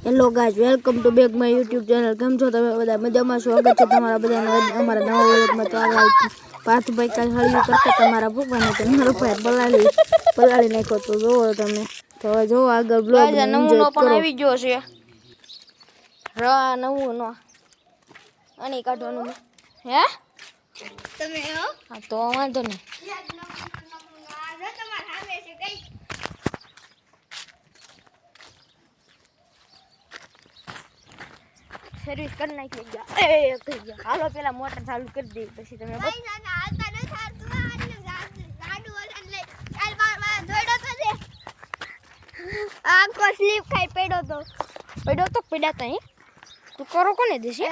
Hello guys, welcome to back my YouTube channel. કેમ છો તમે બધા? મજામાં? સ્વાગત છે તમારા બધાને અમારા નવા વ્લોગમાં. તો આગળ પાર્થભાઈ કાલ હળિયું કરતા તમારા પપ્પાને તો મારો ભાઈ પલાળી નાખ્યો. તો જોવો તમે, તો હવે જોવો આગળ બ્લોગ નમૂનો પણ આવી ગયો છે. નમૂનો આની કાઢવાનું હે તમે હા તો વાંધો નહીં. સર્વિસ કરી નાખી ગયા. હાલો પેલા મોટર ચાલુ કરી દે પછી તમે આખો સ્લીપ ખાઈ પડ્યો તો પડ્યા તું કરો કોને દેશે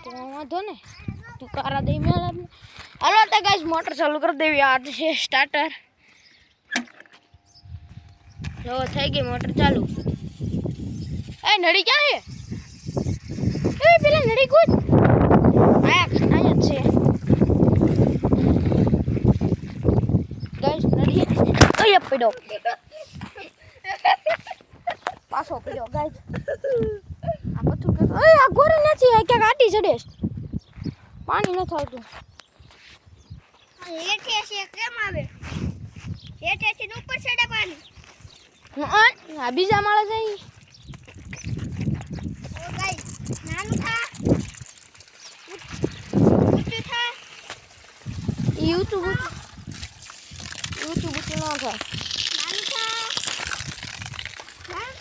તો વાંધો ને તું કારા દઈ મેળા. હાલો તો ગાઈસ મોટર ચાલુ કરી દેવી. આ છે સ્ટાર્ટર. જો થઈ ગઈ મોટર ચાલુ. એ નડી ક્યાં છે? એ પેલા નડી કૂદ આયા છે ગાઈસ. નડી ઓય પડ્યો પાછો પડ્યો ગાઈસ. આ બધું કે ઓય આ ગોરે નથી. આ ક્યાંક આટી ચડે પાણી નથી આવતું. હેઠે છે કેમ આવે? હેઠે થી ઉપર ચડે પાણી. આ બીજા માળે જઈ. ઓ ગાઈસ નાનું થા ઊંચું થા. YouTube નો થાય. નાનું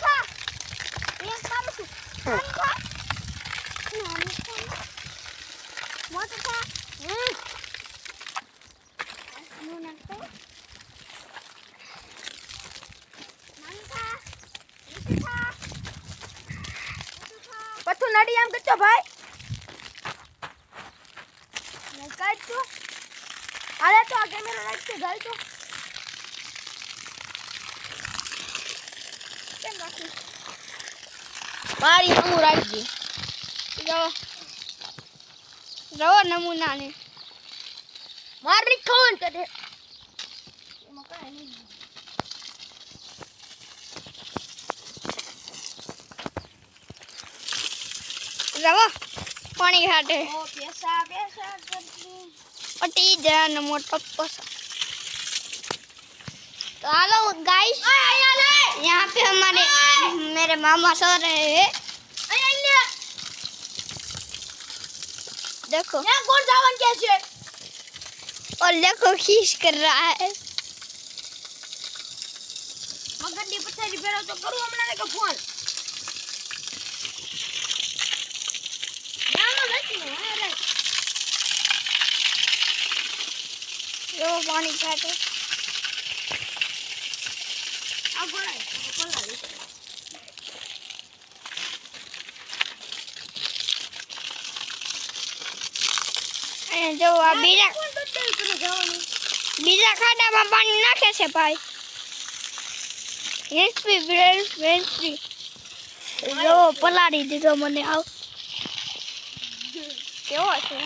થા એક કામ છું. નાનું થા મોટું થા. નું નાખતો નાનું થા ઊંચું થા. પથ્થુ નડી આમ કરજો ભાઈ. મેં કાઢ તો હાલે તો આ કેમેરા રાખશે ગાલ તો કેમ રાખી મારી હું રાખજી. રવો નમૂના ને મારી ખોન કરે એમાં કાંઈ નહીં. રવો પાણી હાટે ઓ પેસા કરતી पटी जान मोटा पसा. तो हेलो गाइस, यहाँ पे हमारे मेरे मामा सो रहे हैं. देखो यहाँ कौन सावन कैसे और देखो खींच कर रहा है. मगर डी पत्थर रिपेयर तो करूँ हमने का फोन यहाँ बैठी हूँ. अरे जो पानी छाटे अब बोला जो बीजा खाड़ा में पानी नाखे से भाई. रेस्पी जो पलाड़ी दीधो मने आव केवो छे.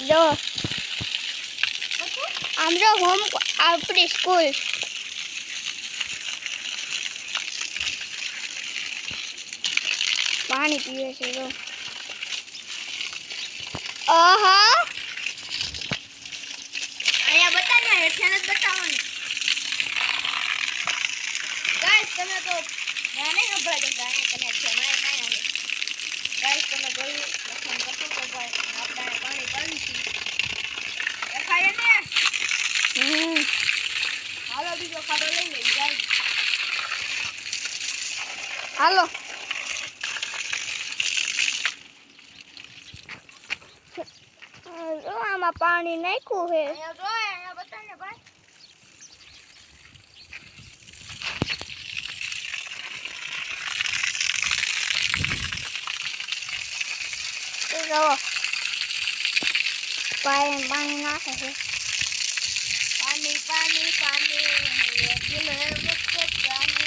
जो आम जो होम अपनी स्कूल पानी पीवे छे. जो आहा અહીંયા બતાવ્યા હેઠે જ બતાવવાનું ગાઈસ. તમે તો મને ખબર છે કે અહીંયા કનેક્શન છે. કાઈ આવે ગાઈસ તમે જોયું લખન કરતો તો ભાઈ આપણે પાણી પાણી છે દેખાય ને. હાલો બીજો ખાડો લઈ લઈ ગાઈસ. હાલો આમાં પાણી નાખ્યું છે. અહીંયા જો અહીંયા બતાવ ને ભાઈ. જો પાણી નાખે છે. પાણી પાણી પાણી દિલ હે મુझको जानी.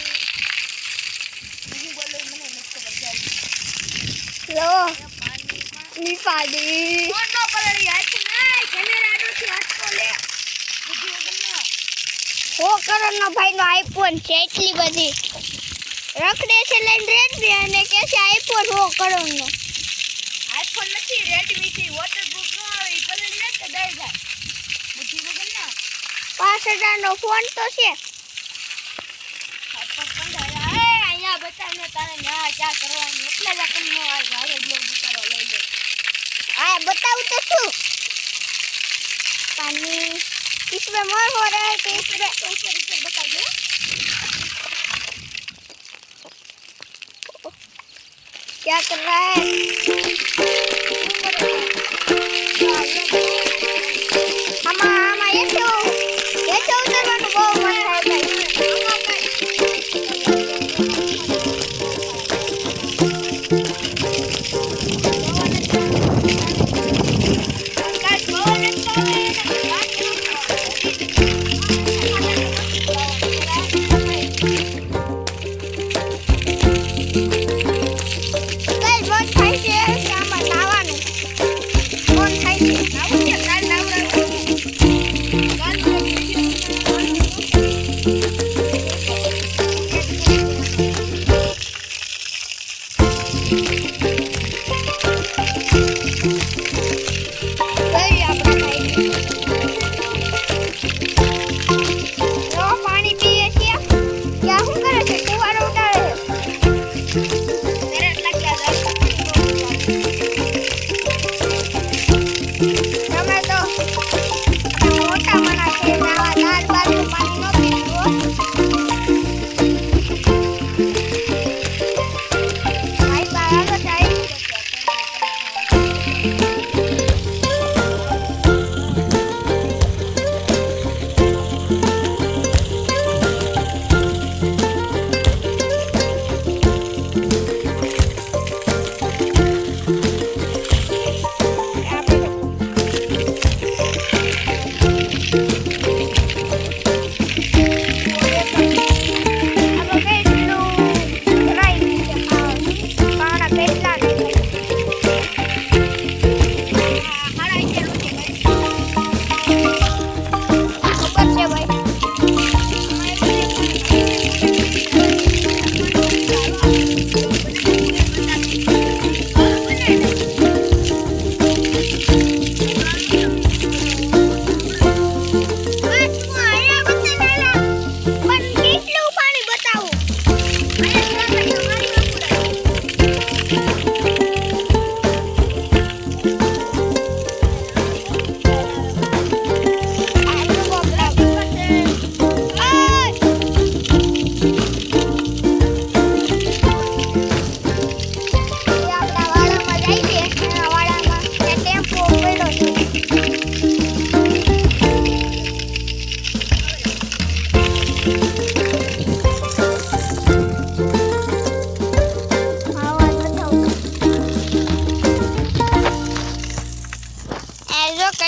બીજું બોલો મને નથી ખબર. જો પાણી પાણી કોણ નો પલળી હાથ ને કેમેરા આડો થી હાથ તો લે. બુદ્ધિ વગરના 100 કરોડનો ભાઈનો આઈફોન છે એટલી બધી રખડે છે લઈને રેડમી અને કે છે આઈફોન 100 કરોડનો આઈફોન નથી રેડમી થી વોટરપ્રૂફ નો આવે ઈ કલર લે કે દઈ જાય બુદ્ધિ વગરના 5000 નો ફોન તો છે અહીંયા બતાને તારે ના ક્યાં કરવાનું એટલે જ આપણને આ ઘરે બ્લોગ ઉતારવા લઈ લે આ બતાવું તો શું પાણી इसमें मोर हो रहा है तो इसमें ऊपर बता दो क्या कर रहा है हमारा ये तो उतरवानो बहुत मन है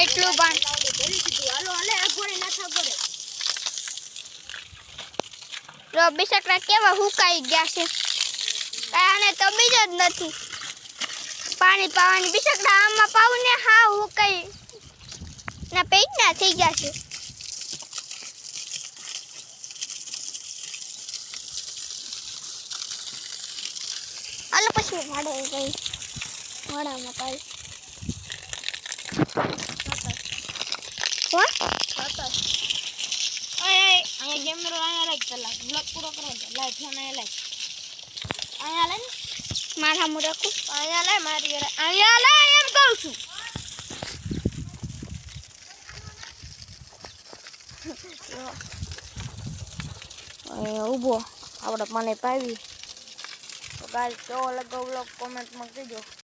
કેટલું તો બિસકડા કેવા હુકાઈ ગયા છે આને તો બીજો જ નથી પાણી પાવાની બિસકડા આમાં પાવું ને હા હુકાઈ ના પેટના થઈ ગયા છે આલો પછી ભાડે ગઈ ભાડામાં પાઈ What? અહીંયા કેમેરો અહીંયા લાઈક પેલા બ્લોક પૂરો કરો લાઈટ ફોન અહીંયા લે મારા મુરકુ અહીંયા લે મારી ઘરે અહીંયા લે એમ કહું છું અહીંયા ઊભો આપણે મને પાવી તો ગાઈસ કેવો લાગ્યો બ્લોગ કોમેન્ટમાં કહેજો